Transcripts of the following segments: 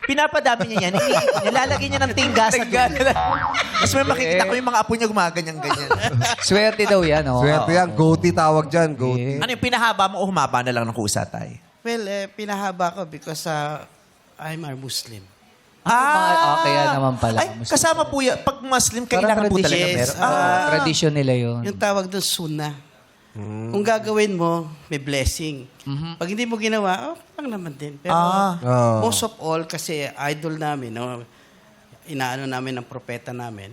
Pinapadami niya yan. Nilalagay niya ng tingga sa dulo. Mas may makikita ko yung mga apo niya gumaganyan-ganyan. Swerte daw yan, oh. Swerte yan. Goatee tawag dyan. Goatee. Ano yung pinahaba mo o humaba na lang ng kusa, tay? Well, pinahaba ko because I'm a Muslim. Kaya naman pala. Ay, kasama po yan. Pag Muslim, kailangan po talaga tradition. meron. Tradisyon nila yun. Yung tawag doon, sunnah. Kung gagawin mo, may blessing. Pag hindi mo ginawa, lang naman din. Pero Oh. most of all, kasi idol namin, no? Inaano namin ng propeta namin.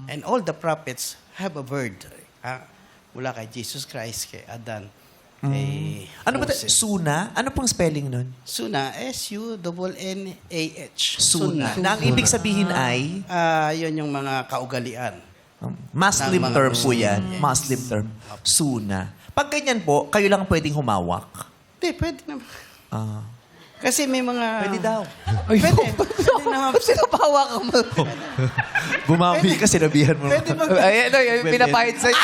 And all the prophets have a word. Mula kay Jesus Christ, kay Adan, kay Ano ba Moses. Suna? Ano pong spelling nun? Sunnah, S-U-N-N-A-H. Suna. Na ang ibig sabihin ay Yun yung mga kaugalian. Muslim Ng mga term po Muslim. yan. Yes. Muslim term. Suna. Pag ganyan po, kayo lang pwedeng humawak. Hindi, pwede naman. Ah. Kasi may mga... Pwede daw. Pwede. Pwede naman. Sinapawa ka mo. Bumami ka, sinabihan mo. Pwede mag... Ay, ano, yung pinapahid sa'yo.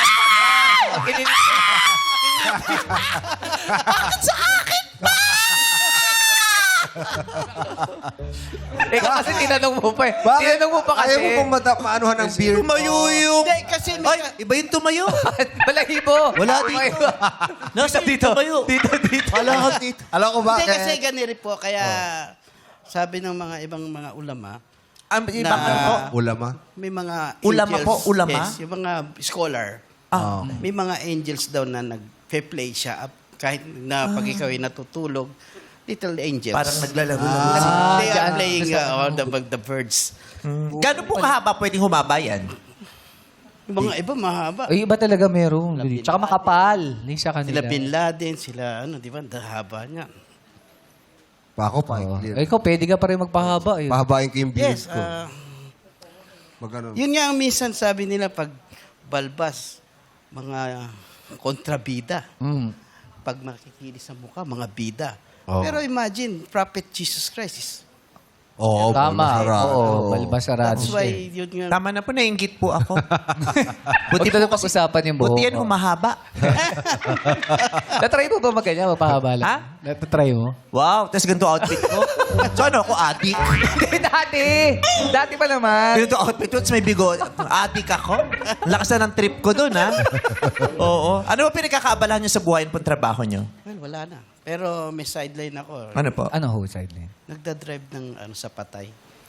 Ikaw kasi tinanong mo pa eh. Tinanong mo pa kasi. Ayaw mo pong maanuhan ng beer. Tumayo yung... Hindi, kasi Ay, iba yung tumayo. Balahibo. Wala dito. Nasa dito. Tumayo. Dito. Wala ka dito. Alam ko ba? Hindi, kasi ganito po. Kaya sabi ng mga ibang mga ulama, Ibang ano po? Ulama. may mga Ulama angels. po, ulama? Yes, yung mga scholar. May mga angels daw na nag-play siya up kahit na pag ikaw ay natutulog. Little angels. Parang naglalaro. They are dyan. playing the birds. Gano'n po kahaba pwedeng humaba yan? Yung mga iba mahaba. Ay, iba talaga meron. Tsaka makapal. Yung sa kanila. Sila Bin Laden, sila di ba, haba niya. Pa ako pa. Ay, ikaw, pwede ka pa rin magpahaba. Eh. Pahabain ko yung beard Yes, ko. Magano. yun nga ang minsan sabi nila pag balbas, mga kontrabida. Pag makikinis sa mukha, mga bida. Oh. Pero imagine, Prophet Jesus Christ is... Oo, Tama. balbasarado. Oo, balbasarado That's siya. why, eh. yun nga. Tama na po, nainggit po ako. Buti na pag-usapan yung buhok. Buti yan Oh. humahaba. Natry mo ba magkanya? Magpahaba lang? Ha? Natry mo? Wow, tapos ganito outfit ko. So ano ako, adik? Hindi, dati. Dati pa naman. Ganito outfit ko, tapos may bigot. Adik ako? Lakas na ng trip ko doon, ha? Oo. Ano ba pinagkakaabalahan nyo sa buhay pong trabaho nyo? Well, wala na. Pero may sideline ako. Ano po? Ano ho, sideline? Nagda-drive ng sa patay.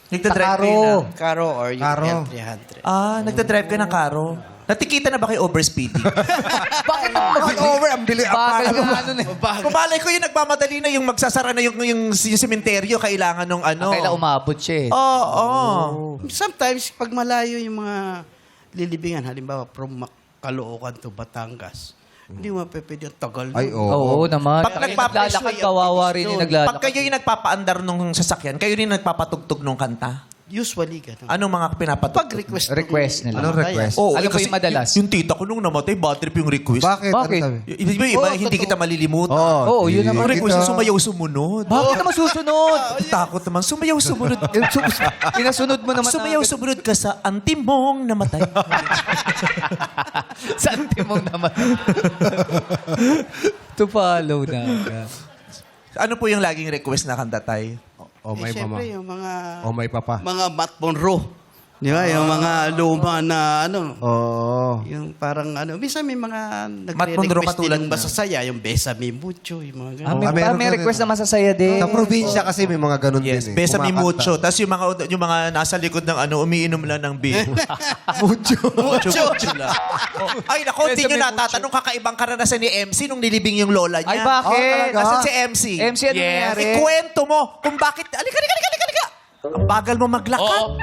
Nagdadrive kayo Karo. na? Karo or yung Karo. L300. Nagdadrive ka ng karo. Natikita na ba kayo overspeeding? Bakit Bakit over? Ang bili. Bagal nga ano na. Kumalay ko yung nagmamadali na yung magsasara na yung sementeryo, kailangan nung ano. Kailan umabot siya eh. Oo. Sometimes, pag malayo yung mga lilibingan, halimbawa from Caloocan to Batangas, hindi mo pwede yung tagal. Ay, oo. Oo naman. Pag nagpapalis naglalakad, kawawa rin yung naglalakad. Pag kayo yung nagpapaandar nung sasakyan, kayo rin nagpapatugtog nung kanta? Usually, gano'n. Anong mga pinapatugtog? Pag request. Request nila. Anong request? Oo, Ano ba kasi yung madalas? Yung tita ko nung namatay, bad trip yung request. Bakit? Bakit? Ano sabi? Iba, hindi kita malilimutan. Oo, yun naman. Yung request yung sumayaw sumunod. Bakit naman susunod? Takot naman, sumayaw sumunod. Pinasunod mo naman. Sumayaw sumunod ka sa antimong namatay. Sa antimong naman. To follow na. Ano po yung laging request na kanta tay? Oh, may mama. Siyempre, yung mga... Oh, may papa. Mga Matt Monroe. Di ba? Yung mga luma na ano. Oo. Yung parang ano. Minsan may mga Matt Monroe nagre-request katulad din ng na. masasaya. Yung Besame Mucho. Yung mga gano'n. meron May ka request din. na masasaya din. Sa probinsya kasi may mga ganun Yes, din eh. Besame Kumakanta. Mucho. Tapos yung mga nasa likod ng ano, umiinom lang ng beer. Mucho. Mucho lang. Oh. Ay, nako, hindi nyo natatanong kakaibang karanasan ni MC nung nilibing yung lola niya. Ay, bakit? Nasaan si MC? MC, ano nangyari? Ikwento mo kung bakit... Alika. Ang bagal mo maglakad. Oo.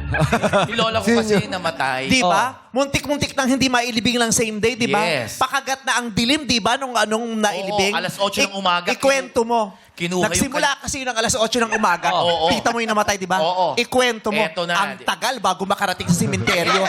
Yung lola ko kasi namatay. Di ba? Muntik-muntik nang hindi mailibing lang same day, di ba? Yes. Pakagat na ang dilim, di ba? Nung anong nailibing. Oo, alas 8 ng umaga. Ikwento mo. Kinuha Nagsimula kasi yun ng alas 8 ng umaga. Oo. Tita mo yung namatay, di ba? Oo. Ikwento mo. Eto na. Ang tagal bago makarating sa simenteryo.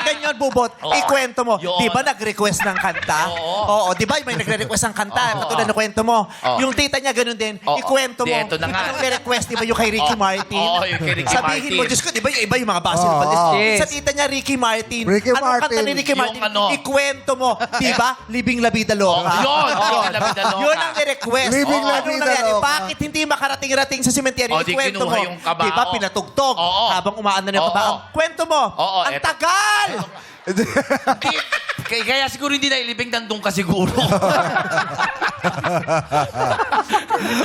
ganyan, Bubot, Oo. ikwento mo. Yun. Di ba nag-request ng kanta? Oo. Di ba may nagre-request ng kanta? Oo. Katulad na kwento mo. Oo. Yung tita niya ganun din, Oo. ikwento mo. Di, eto na nga. Anong request, di ba yung kay Ricky Oo. Martin? Oo, yung kay Ricky Sabihin mo, Martin. Diyos ko, di ba yung iba yung mga basil Oo. pa list? Yes. Sa tita niya, Ricky Martin. Ricky Anong kanta Martin. ni Ricky Yung Martin? ano? Ikwento mo. Di ba? Libing La Vida Loca. Yun, Living La Vida Loca. Yun ang request. Living La Anong Vida nangyari? Loca. Bakit hindi makarating-rating sa sementeryo? O, di Ikwento kinuha mo. yung kabao. Di ba? Pinatugtog. Oo. Habang umaanda na yung Oo. kabao. Kwento mo. Oo, Ang eto. tagal! Kaya siguro hindi nailibing, nandun ka siguro.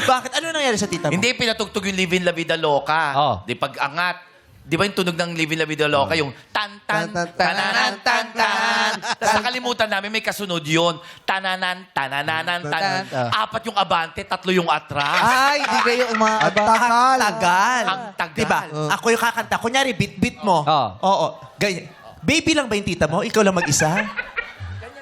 Bakit? Ano nangyari sa tita mo? Hindi, pinatugtog yung Living La Vida Loca. Oh. Di pag-angat. Di ba yung tunog ng Living La Vida Loca? Yung tan-tan, Tan-tan, tananan, tan-tan. Tapos nakalimutan namin, may kasunod yun. Tananan, tanananan, tan. Apat yung abante, 3 yung atras. Ay, di kayo At umaaba. takal. Tagal. Ang tagal. Diba? Ako yung kakanta. Kunyari, beat mo. Oo. Oo. Ganyan. Baby lang ba yung tita mo? Ikaw lang mag-isa?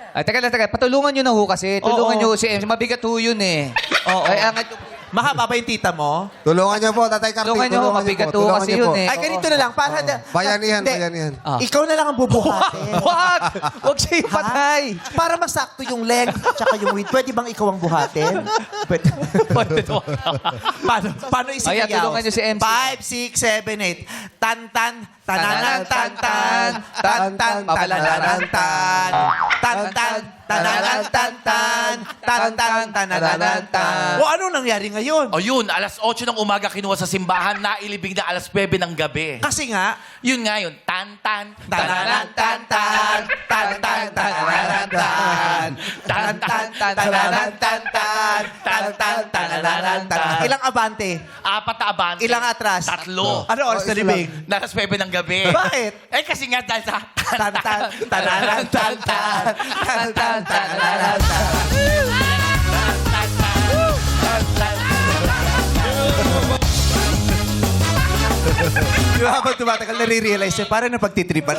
Ay, teka lang, teka. Patulungan nyo na ho kasi. Tulungan Oo. nyo si MC. Mabigat ho yun eh. Oo. Ay, angat yung... Mahaba ba yung tita mo? Tulungan niyo po, Tatay Kartik. Tulungan niyo, mabigat po Tulungan kasi niyo yun po. eh. Ay, ganito na lang. Para Bayanihan, Hindi. bayanihan. Ah. Ikaw na lang ang bubuhatin. Wag! Wag siya yung patay. Para masakto yung length at saka yung width. Pwede bang ikaw ang buhatin? Pwede. Paano isigayaw? Ayan, tulungan niyo si MC. 5, 6, 7, 8. Tan-tan, tananan, tan-tan. Tan-tan, tananan, tan. Tan-tan, tananan, tan-tan. Tan-tan, tananan, tan. O ano nangyari ngayon? O yun, alas 8 ng umaga kinuha sa simbahan, nailibing na alas 9 ng gabi. Kasi nga, Yun nga yun, tan-tan, tananan, tan-tan. Tan-tan, tananan, tan. Tan-tan, tananan, tan-tan. Tan-tan, tananan, tan. Ilang abante? 4 na abante. Ilang atras? 3. Ano oras na libing? Na alas 9 ng gabi. Bakit? Eh kasi nga dahil sa Tan-tan, tananan, tan-tan. Tan-tan, tananan, tan. Di ba habang tumatagal, nare-realize niya, parang napagtitripan.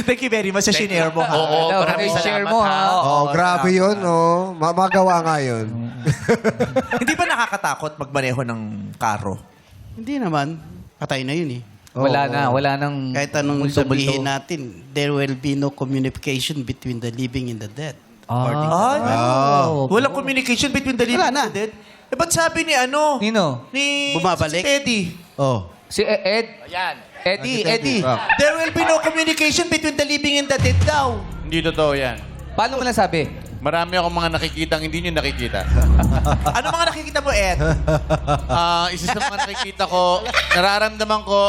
Thank you very much sa shinare mo. ha? Oo, Hello, maraming share salamat mo, ha. ha? Oh, grabe yun, oh. Magawa nga yun. Hindi ba nakakatakot magmaneho ng karo? Hindi naman. Patay na yun eh. Wala na, wala nang... Kahit anong multo-multo. sabihin natin, there will be no communication between the living and the dead. According to Ay, Oh. walang communication between the living Wala na. and the dead. Eh, ba't sabi ni ano? Nino? Ni Bumabalik? si Teddy. Oh. Si Ed. Ayan. Eddie. There will be no communication between the living and the dead daw. Hindi totoo yan. Paano mo nasabi? Marami akong mga nakikita hindi nyo nakikita. Ano mga nakikita mo, Ed? Isa sa mga nakikita ko, nararamdaman ko,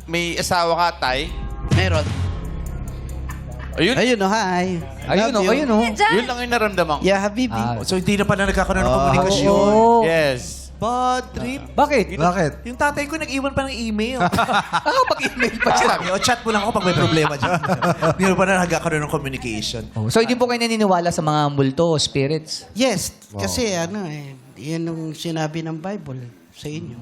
may asawa ka, Tay. Meron. Ayun, Ayun oh, hi. Ayun Love o, you. ayun o. yun lang yung naramdaman ko. Yeah, Habibi. Ah. So, hindi na pala nagkakaroon ng komunikasyon. Oo. Yes. Bad trip. Bakit? Bakit? Yung tatay ko nag-iwan pa ng email. Pag-email pa siya. Sabi, o chat mo lang ako pag may problema dyan. Hindi na pala nagkakaroon ng communication. Oh, so, hindi po kayo naniniwala sa mga multo, spirits? Yes, kasi ano eh, yan yung sinabi ng Bible sa inyo.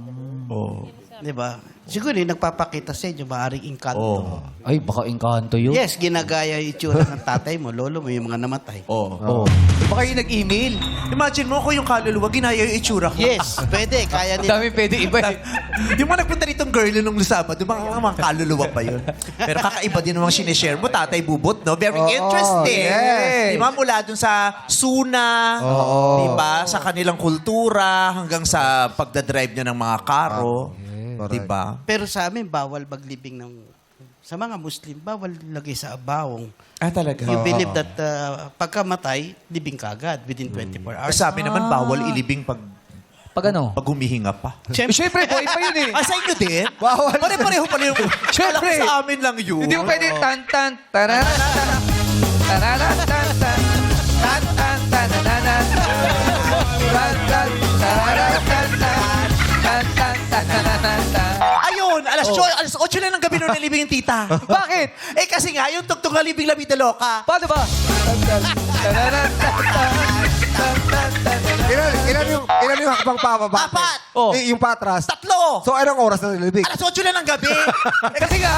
Oh. Di ba? Siguro yung nagpapakita sa inyo, maaaring inkanto. Oh. Ay, baka engkanto yun. Yes, ginagaya yung itsura ng tatay mo, lolo mo, yung mga namatay. Oh. Oh. Baka yung nag-email. Imagine mo kung yung kaluluwa, ginaya yung itsura ko. Yes, pwede, kaya Ang nila. dami pwede iba eh. Yung mga nagpunta ritong girl nung lusaba, di ba mga kaluluwa pa yun? Pero kakaiba din yung mga sinishare mo, Tatay Bubot, no? Very Oo, interesting. yes. Di ba? Mula dun sa suna, di ba? Sa kanilang kultura, hanggang sa pagdadrive niya ng mga karo. Di ba? Pero sa amin, bawal maglibing ng... Sa mga Muslim, bawal lagay sa abawong. Ah, talaga? You believe that pagkamatay, libing ka agad within 24 hours. Sa amin naman, bawal ilibing pag Pag humihinga pa. Siyempre, boy pa yun eh. Ah, sa inyo din? Bawal. Pare-pareho pala yung... Siyempre. Alam ko sa amin lang yun. Hindi mo pwede tan-tan, tararatan, tararatan, tan-tan, tanananan, tan-tan, tararatan, tan-tan, tanananan. Ayun, alas 8 na ng gabi nung nalibing yung tita. Bakit? Eh kasi nga, yung tugtog na libing La Vida Loca. Paano ba? Ilan yung hakbang pababa? 4. Oh. Yung patras. 3. So, anong oras na nilibig? Alas 8 na ng gabi. Kasi nga,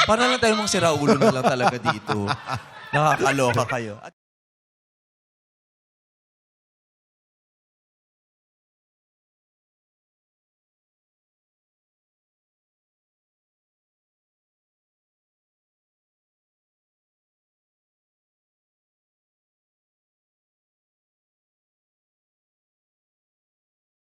Para lang tayo mga siraulo na lang talaga dito. Nakakaloka kayo.